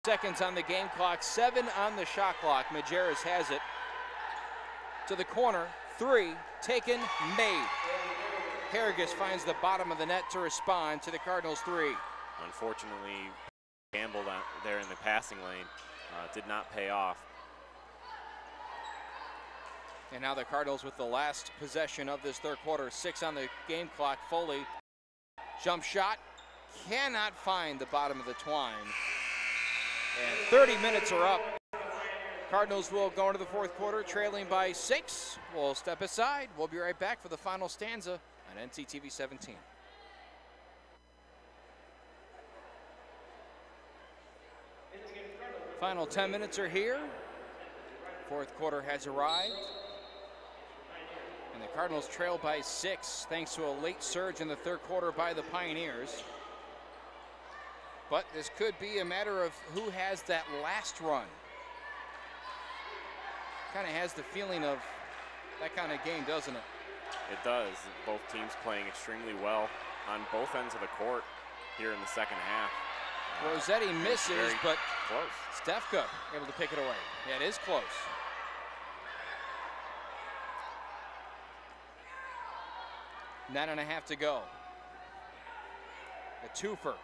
seconds on the game clock, 7 on the shot clock. Majerus has it to the corner, 3 taken, made. Harrigus finds the bottom of the net to respond to the Cardinals' 3. Unfortunately, Gamble there in the passing lane did not pay off. And now the Cardinals with the last possession of this third quarter, 6 on the game clock. Foley, jump shot, cannot find the bottom of the twine. And 30 minutes are up. Cardinals will go into the fourth quarter trailing by 6. We'll step aside. We'll be right back for the final stanza on NCTV17. Final 10 minutes are here. Fourth quarter has arrived. And the Cardinals trail by 6 thanks to a late surge in the third quarter by the Pioneers. But this could be a matter of who has that last run. Kind of has the feeling of that kind of game, doesn't it? It does. Both teams playing extremely well on both ends of the court here in the second half. Rossetti misses, but close. Stefka able to pick it away. Yeah, it is close. Nine and a half to go. A twofer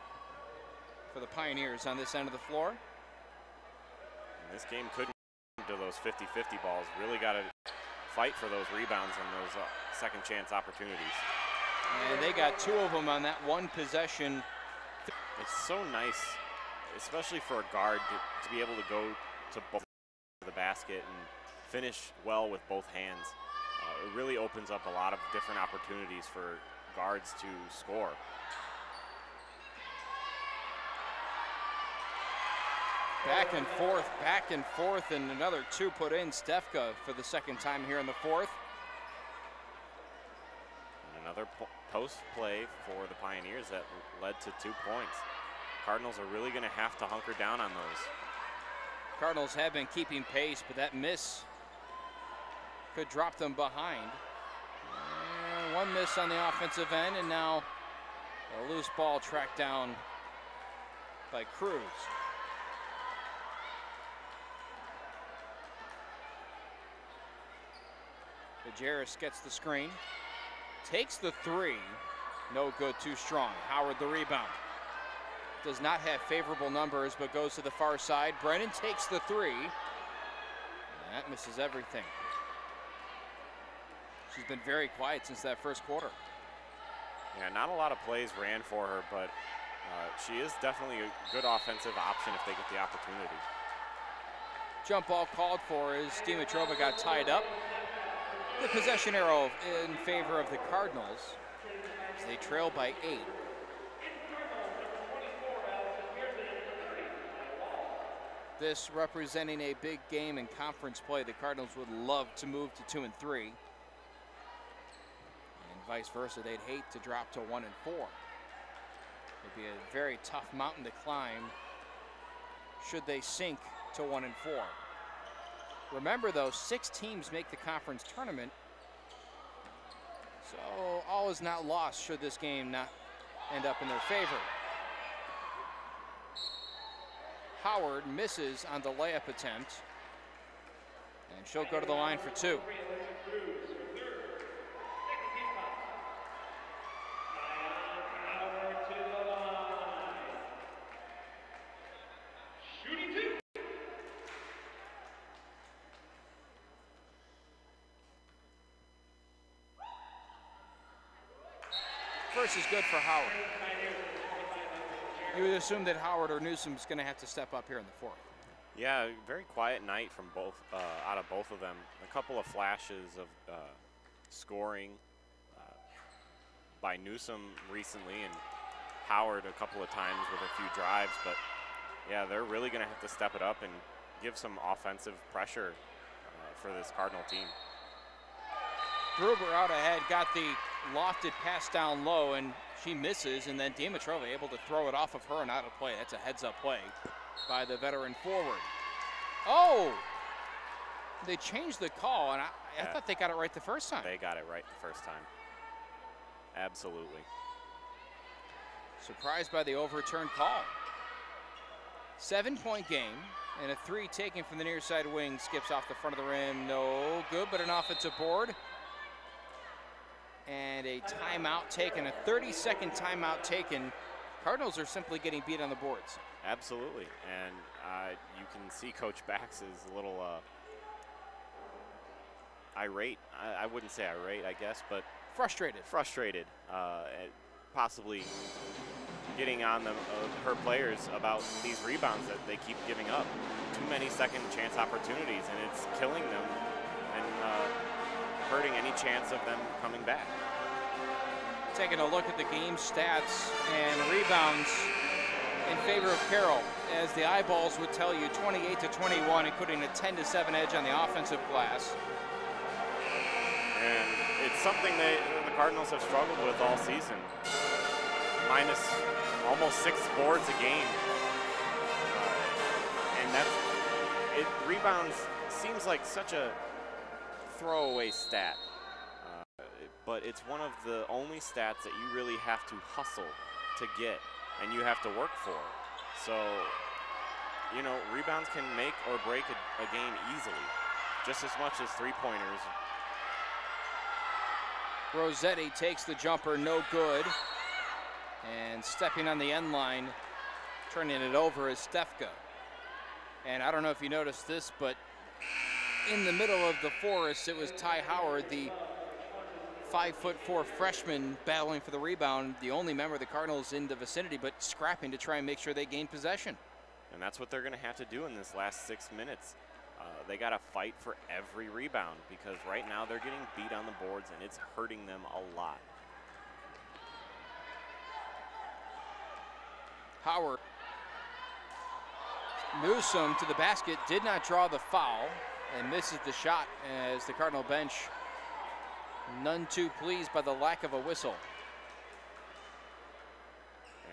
for the Pioneers on this end of the floor. And this game could to those 50-50 balls. Really got to fight for those rebounds and those second chance opportunities. And they got 2 of them on that one possession. It's so nice, especially for a guard, to be able to go to both the basket and finish well with both hands. It really opens up a lot of different opportunities for guards to score. Back and forth, and another 2 put in. Stefka for the second time here in the fourth. And another post play for the Pioneers that led to 2 points. Cardinals are really going to have to hunker down on those. Cardinals have been keeping pace, but that miss could drop them behind. And 1 miss on the offensive end, and now a loose ball tracked down by Cruz. Majerus gets the screen, takes the 3, no good, too strong. Howard the rebound. Does not have favorable numbers, but goes to the far side. Brennan takes the 3. And that misses everything. She's been very quiet since that first quarter. Yeah, not a lot of plays ran for her, but she is definitely a good offensive option if they get the opportunity. Jump ball called for as Dimitrova got tied up. The possession arrow in favor of the Cardinals as they trail by 8. This representing a big game in conference play. The Cardinals would love to move to 2 and 3. And vice versa, they'd hate to drop to 1 and 4. It'd be a very tough mountain to climb should they sink to 1 and 4. Remember though, 6 teams make the conference tournament, so all is not lost should this game not end up in their favor. Howard misses on the layup attempt, and she'll go to the line for 2. First is good for Howard. You would assume that Howard or Newsom's going to have to step up here in the fourth. Yeah, very quiet night from both, out of both of them. A couple of flashes of scoring by Newsom recently, and Howard a couple of times with a few drives. But yeah, they're really going to have to step it up and give some offensive pressure for this Cardinal team. Gruber out ahead, got the lofted pass down low, and she misses, and then Dimitrova able to throw it off of her and out of play. That's a heads-up play by the veteran forward. Oh! They changed the call, and I thought they got it right the first time. They got it right the first time. Absolutely. Surprised by the overturned call. 7-point game, and a three taken from the near side wing, skips off the front of the rim. No good, but an offensive board. And a timeout taken, a 30-second timeout taken. Cardinals are simply getting beat on the boards. Absolutely, and you can see Coach Bax is a little irate. I wouldn't say irate, I guess, but frustrated. Frustrated, possibly getting on them, her players about these rebounds that they keep giving up. Too many second chance opportunities, and it's killing them and hurting any chance of them coming back. Taking a look at the game stats and rebounds in favor of Carroll, as the eyeballs would tell you, 28-21, including a 10-7 edge on the offensive glass. And it's something that the Cardinals have struggled with all season. Minus almost 6 boards a game. And rebounds seems like such a throwaway stat. But it's one of the only stats that you really have to hustle to get and you have to work for. So, you know, rebounds can make or break a game easily, just as much as three-pointers. Rossetti takes the jumper, no good. And stepping on the end line, turning it over is Stefka. And I don't know if you noticed this, but in the middle of the forest, it was Ty Howard, the 5'4" freshman, battling for the rebound, the only member of the Cardinals in the vicinity, but scrapping to try and make sure they gain possession. And that's what they're going to have to do in this last 6 minutes. They got to fight for every rebound, because right now they're getting beat on the boards and it's hurting them a lot. Howard. Newsom to the basket, did not draw the foul and misses the shot, as the Cardinal bench none too pleased by the lack of a whistle.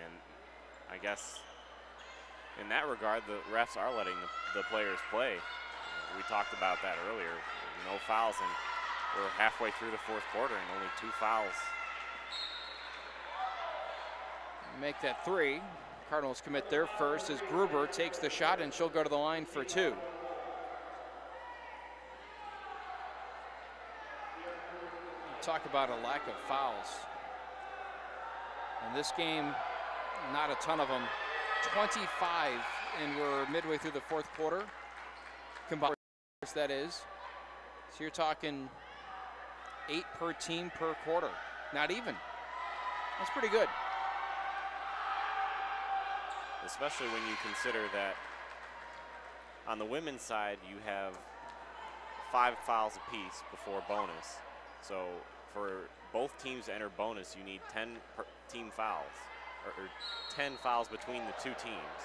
And I guess in that regard, the refs are letting the players play. We talked about that earlier. No fouls, and we're halfway through the fourth quarter and only 2 fouls. Make that 3. Cardinals commit their first as Gruber takes the shot, and she'll go to the line for 2. Talk about a lack of fouls. In this game, not a ton of them. 25, and we're midway through the fourth quarter. Combined, that is. So you're talking 8 per team per quarter. Not even. That's pretty good. Especially when you consider that on the women's side, you have 5 fouls apiece before bonus. So for both teams to enter bonus, you need 10 team fouls, or 10 fouls between the 2 teams.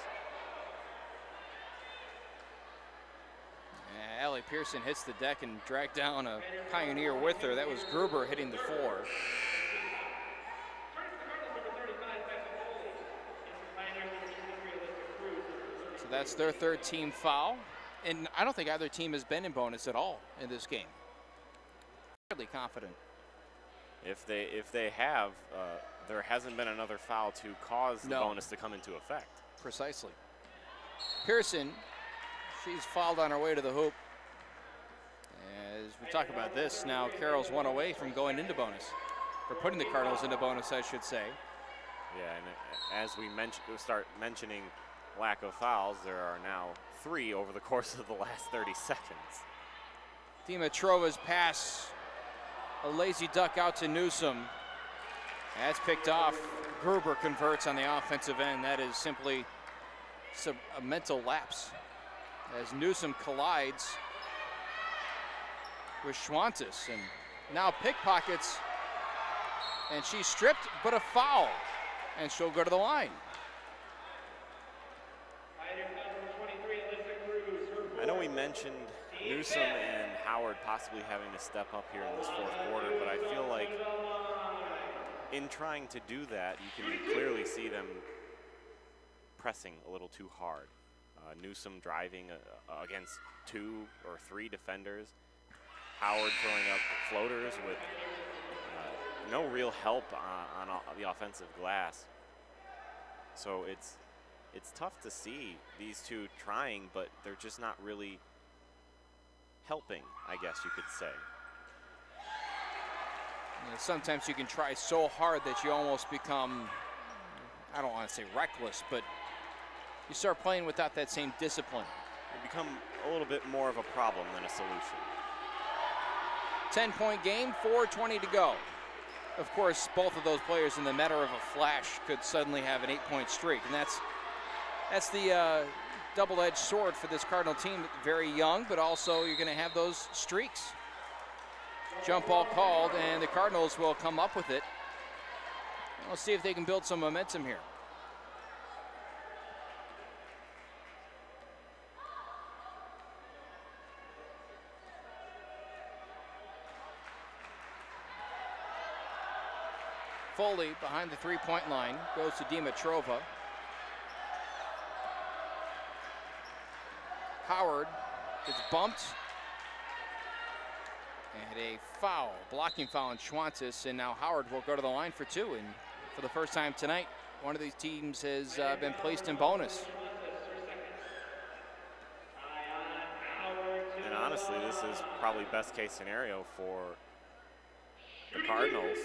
Allie Pearson hits the deck and dragged down a Pioneer with her. That was Gruber hitting the floor. So that's their 3rd team foul. And I don't think either team has been in bonus at all in this game. Fairly confident. If they have, there hasn't been another foul to cause the bonus to come into effect. Precisely. Pearson, she's fouled on her way to the hoop. As we talk about this now, Carroll's 1 away from going into bonus, or putting the Cardinals into bonus, I should say. Yeah, and as we start mentioning lack of fouls, there are now 3 over the course of the last 30 seconds. Dimitrova's pass, a lazy duck out to Newsom. That's picked off. Gruber converts on the offensive end. That is simply a mental lapse, as Newsom collides with Schwantes, and now pickpockets, and she's stripped, but a foul, and she'll go to the line. I know we mentioned Newsom and Howard possibly having to step up here in this fourth quarter, but I feel like in trying to do that, you can clearly see them pressing a little too hard. Newsom driving against 2 or 3 defenders. Howard throwing up floaters with no real help on the offensive glass. So it's tough to see these two trying, but they're just not really helping, I guess you could say. You know, sometimes you can try so hard that you almost become, I don't want to say reckless, but you start playing without that same discipline. You become a little bit more of a problem than a solution. 10-point game, 4:20 to go. Of course, both of those players in the matter of a flash could suddenly have an 8-point streak, and that's the double-edged sword for this Cardinal team. Very young, but also you're going to have those streaks. Jump ball called, and the Cardinals will come up with it. We'll see if they can build some momentum here. Foley behind the three-point line, goes to Dimitrova. Howard gets bumped. And a foul, blocking foul on Schwantes, and now Howard will go to the line for two. And for the first time tonight, one of these teams has been placed in bonus. And honestly, this is probably best case scenario for the Cardinals.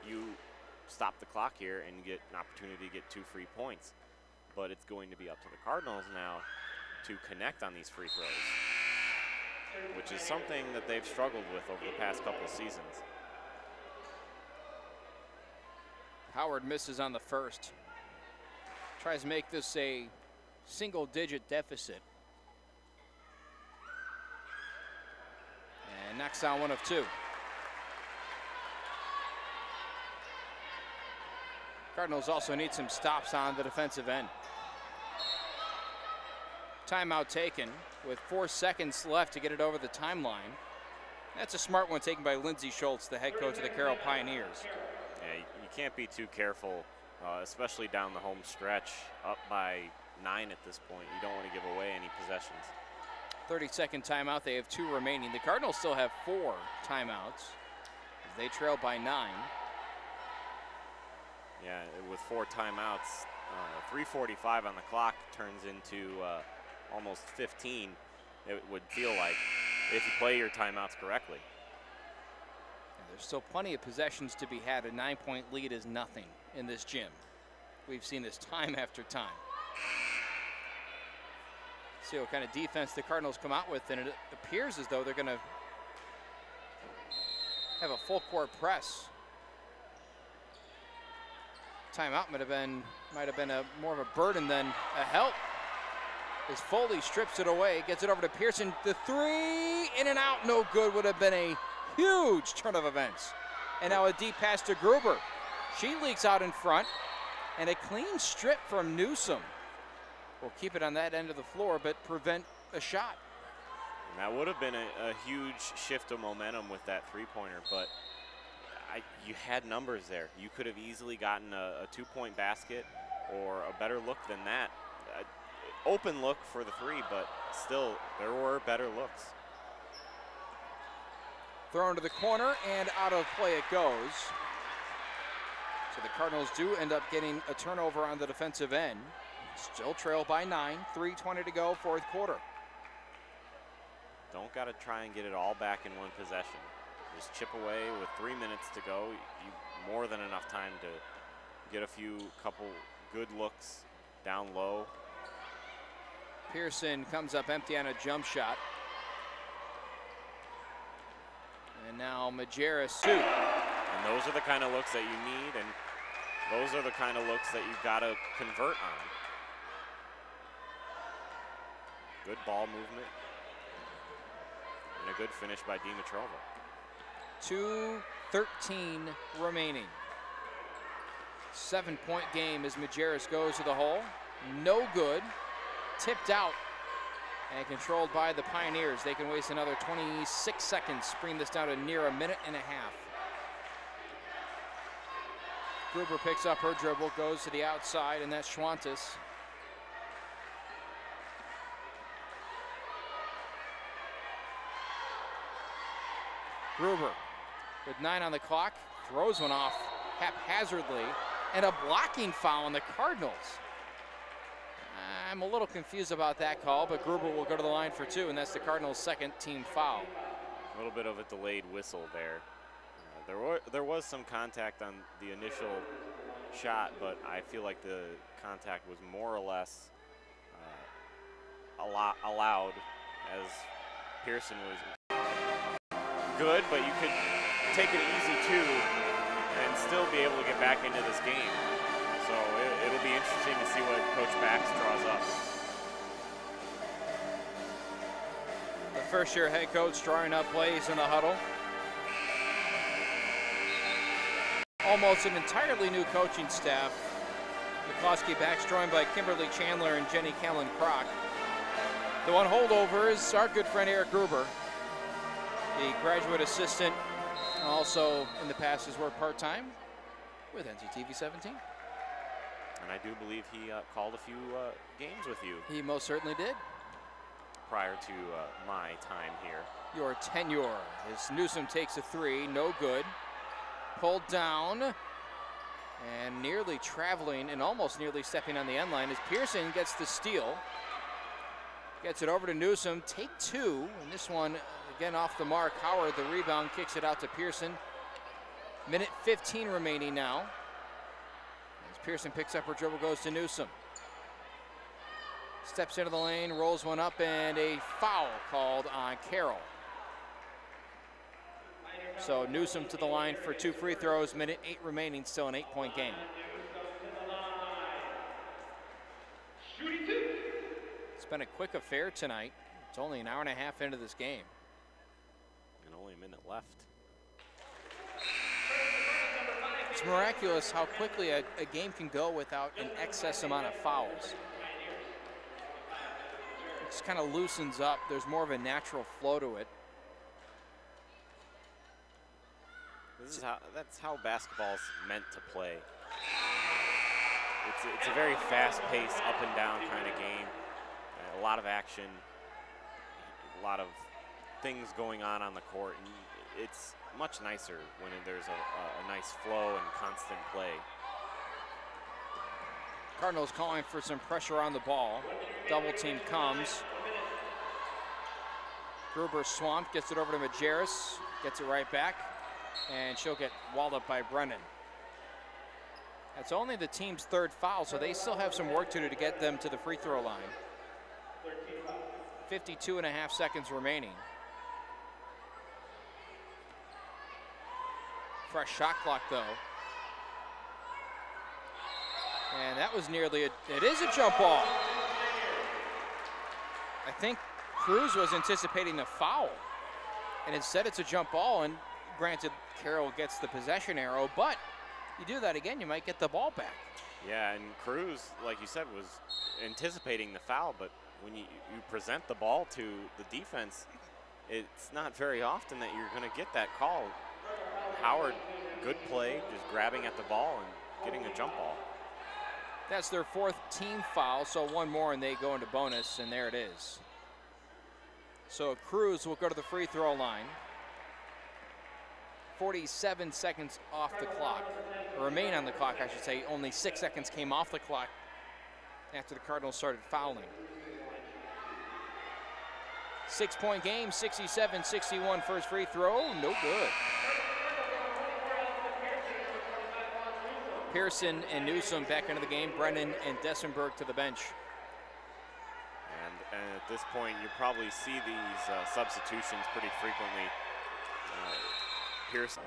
You stop the clock here and get an opportunity to get 2 free points. But it's going to be up to the Cardinals now to connect on these free throws, which is something that they've struggled with over the past couple of seasons. Howard misses on the first. Tries to make this a single-digit deficit. And knocks down one of two. Cardinals also need some stops on the defensive end. Timeout taken with 4 seconds left to get it over the timeline. That's a smart one taken by Lindsey Schultz, the head coach of the Carroll Pioneers. Yeah, you can't be too careful, especially down the home stretch, up by 9 at this point. You don't want to give away any possessions. 30-second timeout. They have 2 remaining. The Cardinals still have 4 timeouts. They trail by 9. Yeah, with 4 timeouts, 3:45 on the clock turns into almost 15, it would feel like, if you play your timeouts correctly. And there's still plenty of possessions to be had. A 9-point lead is nothing in this gym. We've seen this time after time. See what kind of defense the Cardinals come out with, and it appears as though they're going to have a full court press. Timeout might have been more of a burden than a help. As Foley strips it away, gets it over to Pearson. The 3 in and out, no good. Would have been a huge turn of events. And now a deep pass to Gruber. She leaks out in front, and a clean strip from Newsom will keep it on that end of the floor, but prevent a shot. And that would have been a huge shift of momentum with that three-pointer, but you had numbers there. You could have easily gotten a 2-point basket or a better look than that. Open look for the 3, but still, there were better looks. Thrown to the corner, and out of play it goes. So the Cardinals do end up getting a turnover on the defensive end. Still trail by 9, 3:20 to go, 4th quarter. Don't got to try and get it all back in one possession. Just chip away with 3 minutes to go. You more than enough time to get a couple good looks down low. Pearson comes up empty on a jump shot. And now Majerus. And those are the kind of looks that you need, and those are the kind of looks that you've got to convert on. Good ball movement. And a good finish by Dimitrova. 2:13 remaining. 7-point game as Majerus goes to the hole. No good. Tipped out and controlled by the Pioneers. They can waste another 26 seconds, bring this down to near a minute and a half. Gruber picks up her dribble, goes to the outside, and that's Schwantes. Gruber with 9 on the clock, throws one off haphazardly, and a blocking foul on the Cardinals. I'm a little confused about that call, but Gruber will go to the line for 2, and that's the Cardinals' second team foul. A little bit of a delayed whistle there. There was some contact on the initial shot, but I feel like the contact was more or less allowed, as Pearson was good, but you could take it easy too and still be able to get back into this game. So it'll be interesting to see what Coach Bax draws up. The first-year head coach drawing up plays in the huddle. Almost an entirely new coaching staff. McCloskey Bax joined by Kimberly Chandler and Jenny Callan-Crock. The one holdover is our good friend Eric Gruber, the graduate assistant. Also in the past has worked part-time with NCTV17. And I do believe he called a few games with you. He most certainly did. Prior to my time here. Your tenure as Newsom takes a 3, no good. Pulled down and nearly traveling and almost nearly stepping on the end line as Pearson gets the steal. Gets it over to Newsom, take 2, and this one again off the mark. Howard, the rebound, kicks it out to Pearson. Minute 15 remaining now. As Pearson picks up her dribble, goes to Newsom. Steps into the lane, rolls one up, and a foul called on Carroll. So Newsom to the line for 2 free throws, minute 8 remaining, still an 8-point game. It's been a quick affair tonight. It's only an hour and a half into this game. And only a minute left. It's miraculous how quickly a game can go without an excess amount of fouls. It just kind of loosens up. There's more of a natural flow to it. That's how basketball's meant to play. It's a very fast-paced, up and down kind of game. A lot of action, a lot of things going on the court, and it's much nicer when there's a nice flow and constant play. Cardinals calling for some pressure on the ball. Double team comes. Gruber swamped, gets it over to Majerus, gets it right back, and she'll get walled up by Brennan. That's only the team's 3rd foul, so they still have some work to do to get them to the free throw line. 52.5 seconds remaining. Fresh shot clock though. And that was nearly it is a jump ball. I think Cruz was anticipating a foul, and instead it's a jump ball, and granted Carroll gets the possession arrow, but you do that again, you might get the ball back. Yeah, and Cruz, like you said, was anticipating the foul, but when you present the ball to the defense, it's not very often that you're going to get that call. Howard, good play, just grabbing at the ball and getting a jump ball. That's their 4th team foul, so one more and they go into bonus, and there it is. So Cruz will go to the free throw line. 47 seconds off the clock, or remain on the clock, I should say. Only 6 seconds came off the clock after the Cardinals started fouling. 6-point game, 67-61 first free throw, no good. Pearson and Newsom back into the game. Brennan and Dessenberg to the bench. And at this point, you probably see these substitutions pretty frequently. Pearson.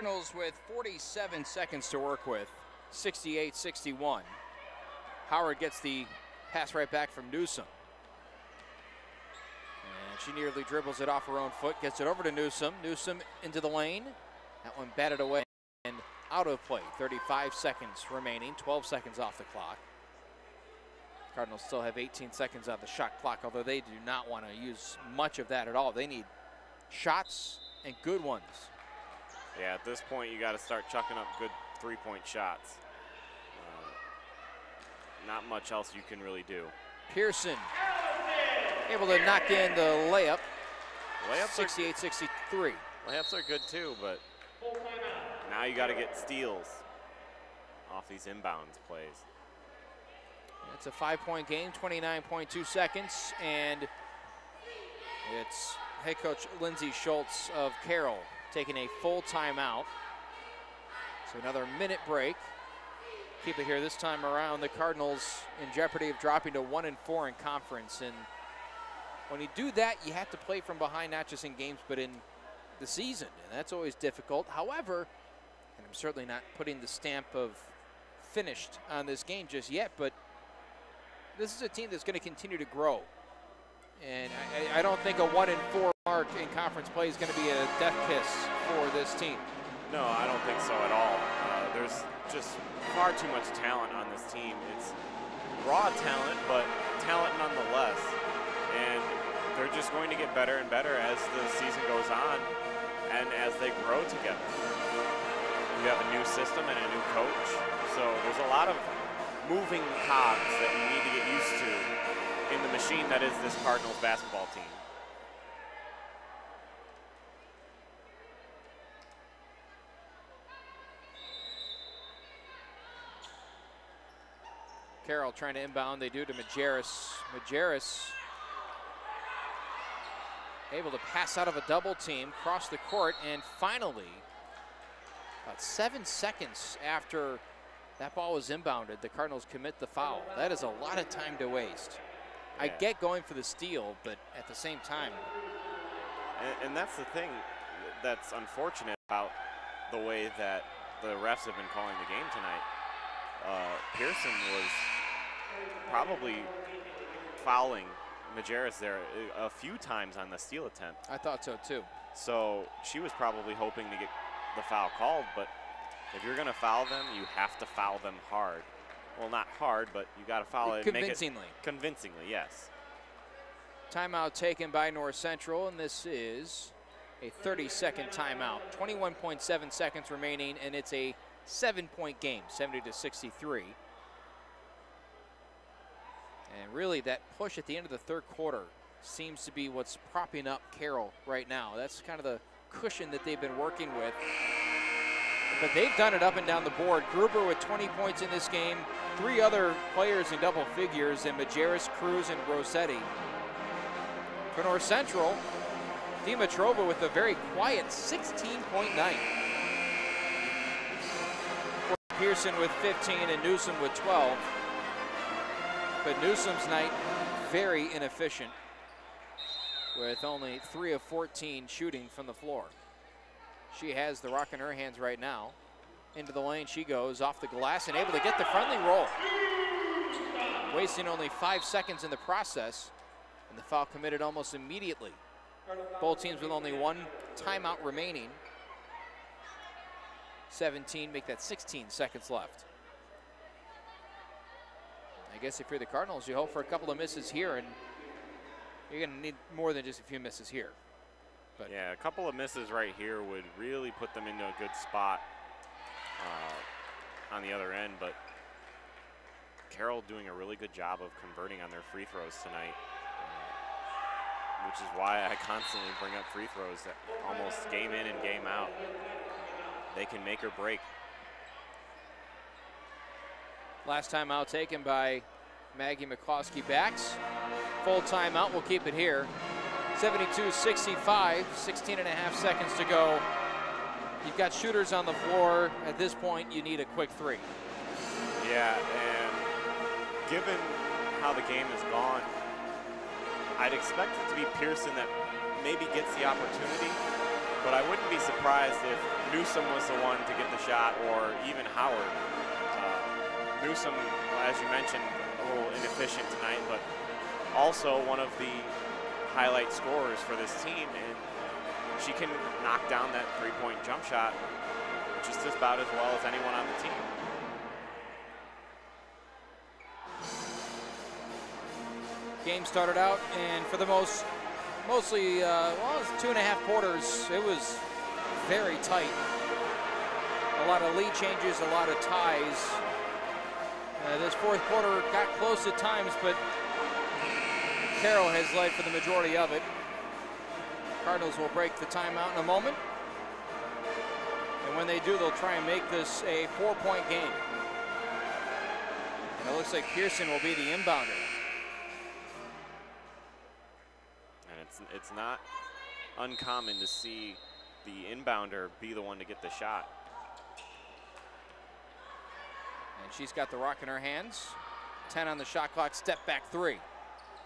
Cardinals with 47 seconds to work with. 68-61. Howard gets the pass right back from Newsom. And she nearly dribbles it off her own foot, gets it over to Newsom. Newsom into the lane. That one batted away and out of play. 35 seconds remaining, 12 seconds off the clock. Cardinals still have 18 seconds on the shot clock, although they do not want to use much of that at all. They need shots and good ones. Yeah, at this point, you got to start chucking up good three-point shots. Not much else you can really do. Pearson able to knock in the layup. 68-63. Layups are good too, but now you got to get steals off these inbounds plays. It's a 5-point game, 29.2 seconds, and it's head coach Lindsey Schultz of Carroll taking a full timeout. So another minute break. Keep it here this time around. The Cardinals in jeopardy of dropping to 1-4 in conference. And when you do that, you have to play from behind, not just in games, but in the season. And that's always difficult. However, and I'm certainly not putting the stamp of finished on this game just yet, but this is a team that's going to continue to grow. And I don't think a 1-4 mark in conference play is going to be a death kiss for this team. No, I don't think so at all. There's just far too much talent on this team. It's raw talent, but talent nonetheless. And they're just going to get better and better as the season goes on and as they grow together. You have a new system and a new coach. So there's a lot of moving cogs that you need to get used to in the machine that is this Cardinals basketball team. Carroll trying to inbound. They do to Majerus. Majerus able to pass out of a double team, cross the court, and finally, about 7 seconds after that ball was inbounded, the Cardinals commit the foul. That is a lot of time to waste. Yeah. I get going for the steal, but at the same time. And that's the thing that's unfortunate about the way that the refs have been calling the game tonight. Pearson was probably fouling Majerus there a few times on the steal attempt. I thought so too. So she was probably hoping to get the foul called, but if you're going to foul them, you have to foul them hard. Well, not hard, but you got to foul it. Convincingly. Make it convincingly, yes. Timeout taken by North Central, and this is a 30-second timeout. 21.7 seconds remaining, and it's a 7-point game, 70-63. And really, that push at the end of the third quarter seems to be what's propping up Carroll right now. That's kind of the cushion that they've been working with. But they've done it up and down the board. Gruber with 20 points in this game. 3 other players in double figures, and Majerus, Cruz, and Rossetti. For North Central, Dimitrova with a very quiet 16.9. Pearson with 15 and Newsom with 12. But Newsom's night very inefficient with only 3 of 14 shooting from the floor. She has the rock in her hands right now. Into the lane she goes, off the glass, and able to get the friendly roll. Wasting only 5 seconds in the process, and the foul committed almost immediately. Both teams with only 1 timeout remaining. 17, make that 16 seconds left. I guess if you're the Cardinals, you hope for a couple of misses here, and you're going to need more than just a few misses here. But yeah, a couple of misses right here would really put them into a good spot on the other end, but Carroll doing a really good job of converting on their free throws tonight, which is why I constantly bring up free throws that almost game in and game out. They can make or break. Last timeout taken by Maggie McCloskey backs. Full timeout, we'll keep it here. 72-65, 16 and a half seconds to go. You've got shooters on the floor. At this point, you need a quick 3. Yeah, and given how the game has gone, I'd expect it to be Pearson that maybe gets the opportunity, but I wouldn't be surprised if Newsom was the one to get the shot, or even Howard. Newsom, as you mentioned, a little inefficient tonight, but also one of the highlight scorers for this team, and she can knock down that three-point jump shot just about as well as anyone on the team. Game started out, and for the mostly, well, it was 2.5 quarters. It was very tight. A lot of lead changes, a lot of ties. This fourth quarter got close at times, but Carroll has led for the majority of it. Cardinals will break the timeout in a moment. And when they do, they'll try and make this a 4-point game. And it looks like Pearson will be the inbounder. And it's not uncommon to see the inbounder be the one to get the shot. And she's got the rock in her hands. 10 on the shot clock, step back three.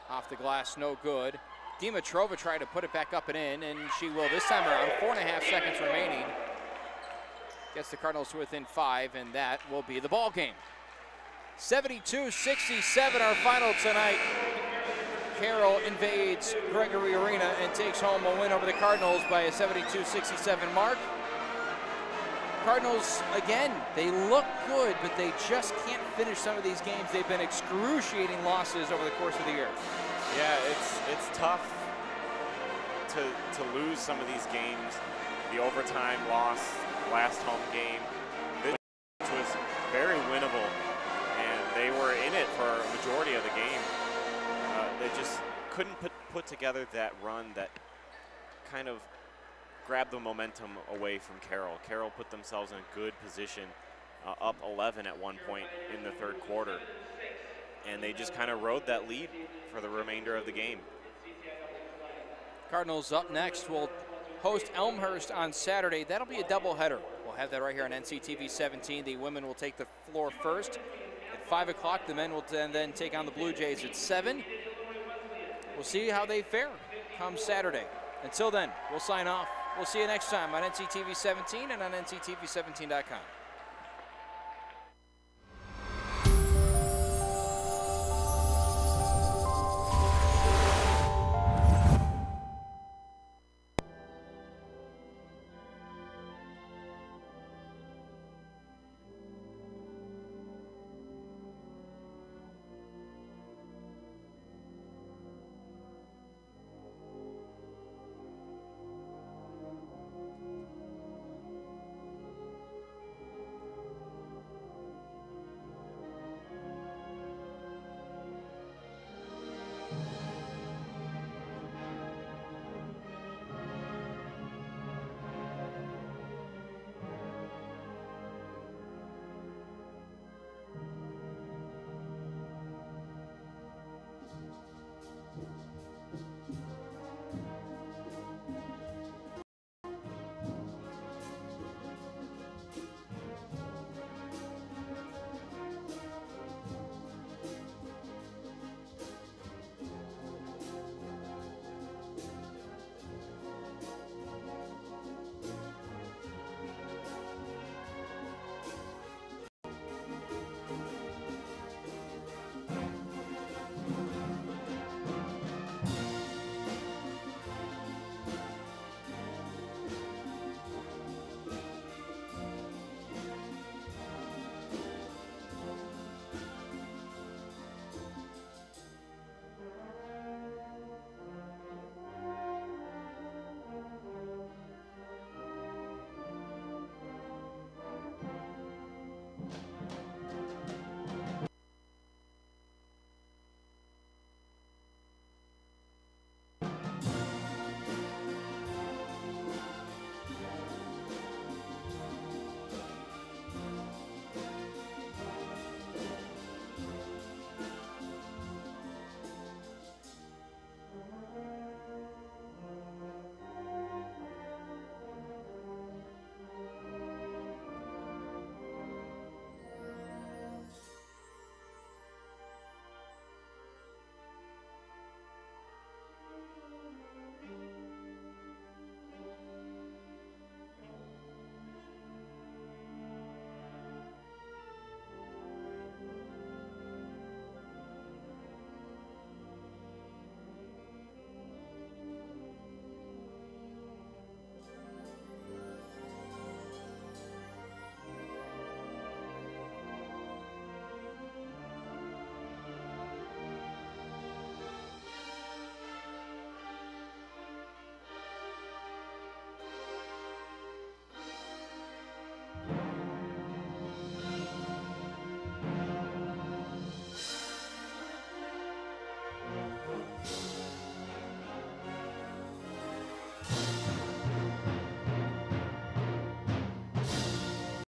Off the glass, no good. Dimitrova tried to put it back up and in, and she will this time around. 4.5 seconds remaining. Gets the Cardinals to within 5, and that will be the ball game. 72-67 our final tonight. Carroll invades Gregory Arena and takes home a win over the Cardinals by a 72-67 mark. Cardinals, again, they look good, but they just can't finish some of these games. They've been excruciating losses over the course of the year. Yeah, it's tough to lose some of these games. The overtime loss, last home game, this was very winnable, and they were in it for a majority of the game. They just couldn't put together that run that kind of grabbed the momentum away from Carroll. Carroll put themselves in a good position, up 11 at one point in the third quarter, and they just kind of rode that lead for the remainder of the game. Cardinals up next will host Elmhurst on Saturday. That'll be a doubleheader. We'll have that right here on NCTV17. The women will take the floor first at 5 o'clock. The men will then take on the Blue Jays at 7. We'll see how they fare come Saturday. Until then, we'll sign off. We'll see you next time on NCTV17 and on NCTV17.com.